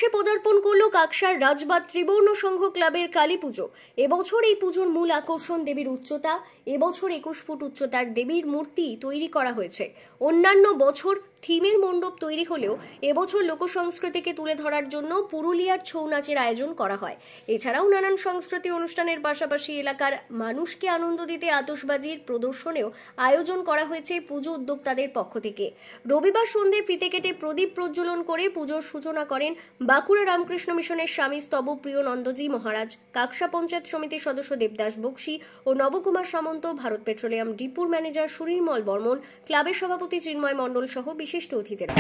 মাসে পদার্পণ করল কাকসার রাজবাদ ত্রিবর্ণ সংঘ ক্লাবের কালী পুজো। এবছর এই পুজোর মূল আকর্ষণ দেবীর উচ্চতা। এবছর 21 ফুট উচ্চতার দেবীর মূর্তি তৈরি করা হয়েছে। অন্যান্য বছর থিমের মণ্ডপ তৈরি হলেও এবছর লোকসংস্কৃতিকে তুলে ধরার জন্য পুরুলিয়ার ছৌ নাচের আয়োজন করা হয়। এছাড়াও নানান সংস্কৃতি অনুষ্ঠানের পাশাপাশি এলাকার মানুষকে আনন্দ দিতে আতশবাজির প্রদর্শনেও আয়োজন করা হয়েছে পুজো উদ্যোক্তাদের পক্ষ থেকে। রবিবার সন্ধ্যে ফিতে কেটে প্রদীপ প্রজ্বলন করে পুজোর সূচনা করেন বাঁকুড়া রামকৃষ্ণ মিশনের স্বামী স্তব প্রিয় নন্দজি মহারাজ, কাকসা পঞ্চায়েত সমিতির সদস্য দেবদাস বক্সি ও নবকুমার সামন্ত, ভারত পেট্রোলিয়াম ডিপুর ম্যানেজার সুনির্মল বর্মন, ক্লাবের সভাপতি চিন্ময় মণ্ডল সহ বিশিষ্ট অতিথিরা।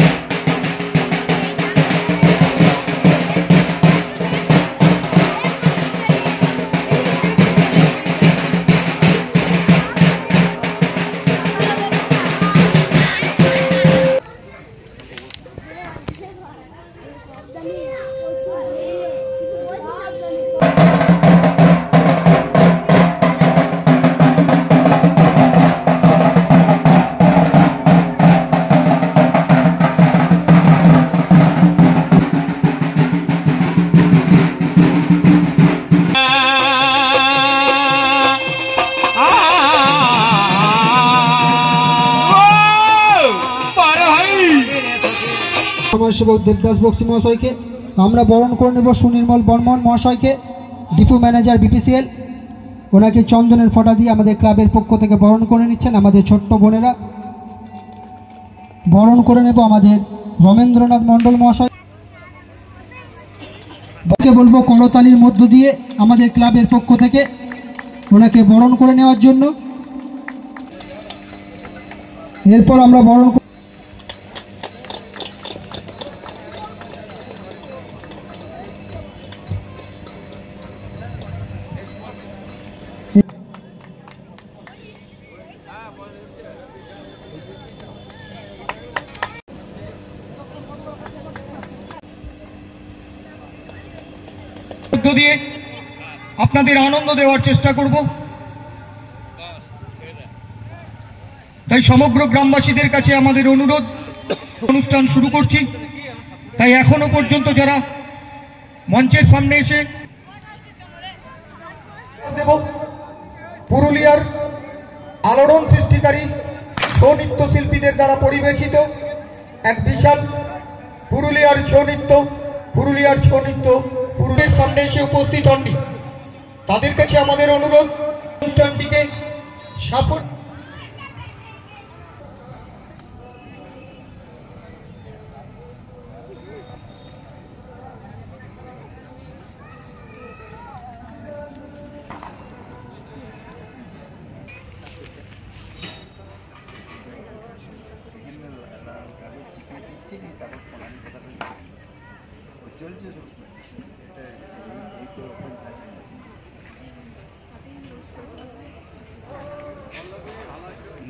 সমাজসেবক দেবদাস বক্সি মহাশয়কে আমরা বরণ করে নেব সুনির্মল বর্মন মহাশয়কে, ডিপো ম্যানেজার বিপিসিএল, ওনাকে চন্দনের ফোঁটা দিয়ে আমাদের ক্লাবের পক্ষ থেকে বরণ করে নিচ্ছেন আমাদের ছোট্ট বোনেরা। বরণ করে নেব আমাদের রমেন্দ্রনাথ মণ্ডল মহাশয়। ওকে বলবো করতালির মধ্য দিয়ে আমাদের ক্লাবের পক্ষ থেকে ওনাকে বরণ করে নেওয়ার জন্য। এরপর আমরা বরণ দিয়ে আপনাদের আনন্দ দেওয়ার চেষ্টা করব। তাই সমগ্র গ্রামবাসীদের কাছে আমাদের অনুরোধ, অনুষ্ঠান শুরু করছি। তাই এখনো পর্যন্ত যারা মঞ্চের সামনে এসে দেব পুরুলিয়ার আলোড়ন সৃষ্টিকারী ছৌ নৃত্য শিল্পীদের দ্বারা পরিবেশিত এক বিশাল পুরুলিয়ার ছৌ নৃত্য পুরুলিয়ার সামনে এসে উপস্থিত হননি। তাদের কাছে আমাদের অনুরোধ, অনুষ্ঠানটিকে সাফল্য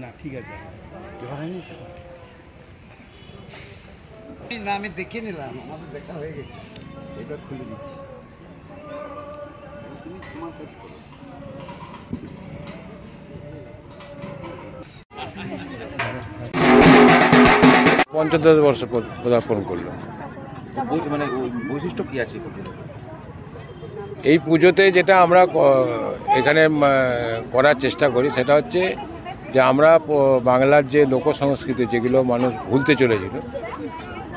না ঠিক আছে না, আমি দেখে নিলাম, আমাদের দেখা হয়ে গেছে, এবার খুলে দিচ্ছি। তুমি তোমার কাজ করো। পঞ্চদশ বর্ষ পদার্পণ করলো। মানে বৈশিষ্ট্য কি আছে এই পুজোতে? যেটা আমরা এখানে করার চেষ্টা করি সেটা হচ্ছে যে আমরা বাংলার যে লোক সংস্কৃতি যেগুলো মানুষ ভুলতে চলেছিল,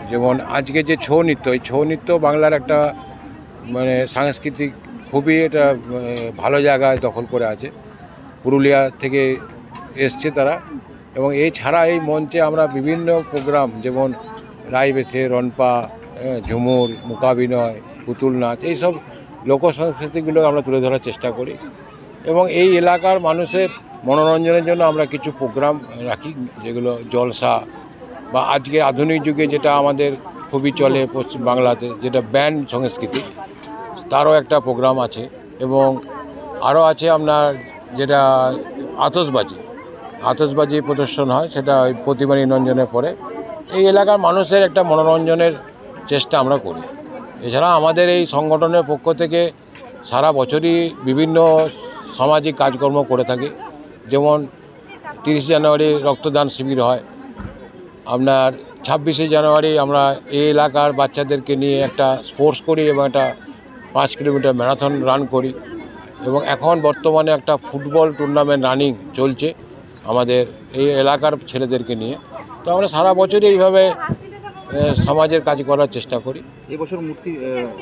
যেমন আজকে যে ছৌ নৃত্য, এই ছৌ নৃত্য বাংলার একটা মানে সাংস্কৃতিক খুবই এটা ভালো জায়গায় দখল করে আছে। পুরুলিয়া থেকে এসছে তারা, এবং এই ছাড়া এই মঞ্চে আমরা বিভিন্ন প্রোগ্রাম যেমন রাইবেশে, রনপা, ঝুমুর, মূকাভিনয়, পুতুল নাচ, এইসব লোকসংস্কৃতিগুলো আমরা তুলে ধরার চেষ্টা করি। এবং এই এলাকার মানুষের মনোরঞ্জনের জন্য আমরা কিছু প্রোগ্রাম রাখি, যেগুলো জলসা বা আজকে আধুনিক যুগে যেটা আমাদের খুবই চলে পশ্চিম বাংলাতে, যেটা ব্যান্ড সংস্কৃতি, তারও একটা প্রোগ্রাম আছে। এবং আরও আছে আপনার যেটা আতশবাজি প্রদর্শন হয়, সেটা ওই প্রতিমা নিরঞ্জনের পরে। এই এলাকার মানুষের একটা মনোরঞ্জনের চেষ্টা আমরা করি। এছাড়া আমাদের এই সংগঠনের পক্ষ থেকে সারা বছরই বিভিন্ন সামাজিক কাজকর্ম করে থাকি। যেমন 30 জানুয়ারি রক্তদান শিবির হয়, আপনার 26শে জানুয়ারি আমরা এই এলাকার বাচ্চাদেরকে নিয়ে একটা স্পোর্টস করি এবং একটা 5 কিলোমিটার ম্যারাথন রান করি এবং এখন বর্তমানে একটা ফুটবল টুর্নামেন্ট রানিং চলছে আমাদের এই এলাকার ছেলেদেরকে নিয়ে। তো আমরা সারা বছরই এইভাবে সমাজের কাজ করার চেষ্টা করি। এবছর মূর্তি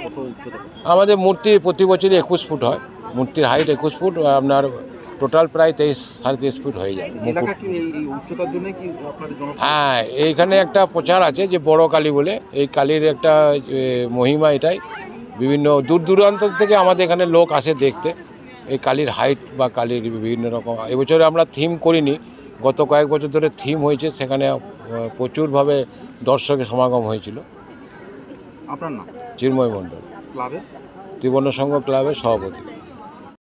কত উচ্চতা? আমাদের মূর্তি প্রতি বছরই 21 ফুট হয়, মূর্তির হাইট 21 ফুট, আপনার টোটাল প্রায় 23-23.5 ফুট হয়ে যায়। এলাকা কি এই উচ্চতার জন্য কি আপনাদের জনপ্রিয়? হ্যাঁ, এইখানে একটা প্রচার আছে যে বড় কালী বলে, এই কালীর একটা মহিমা এটাই, বিভিন্ন দূর দূরান্ত থেকে আমাদের এখানে লোক আসে দেখতে এই কালীর হাইট বা কালীর বিভিন্ন রকম। এবছরে আমরা থিম করিনি, গত কয়েক বছর ধরে থিম হয়েছে, সেখানে প্রচুরভাবে দর্শকের সমাগম হয়েছিল। আপনার নাম? চিন্ময় মণ্ডল, ক্লাবের ত্রিবর্ণ সংঘ ক্লাবের সভাপতি।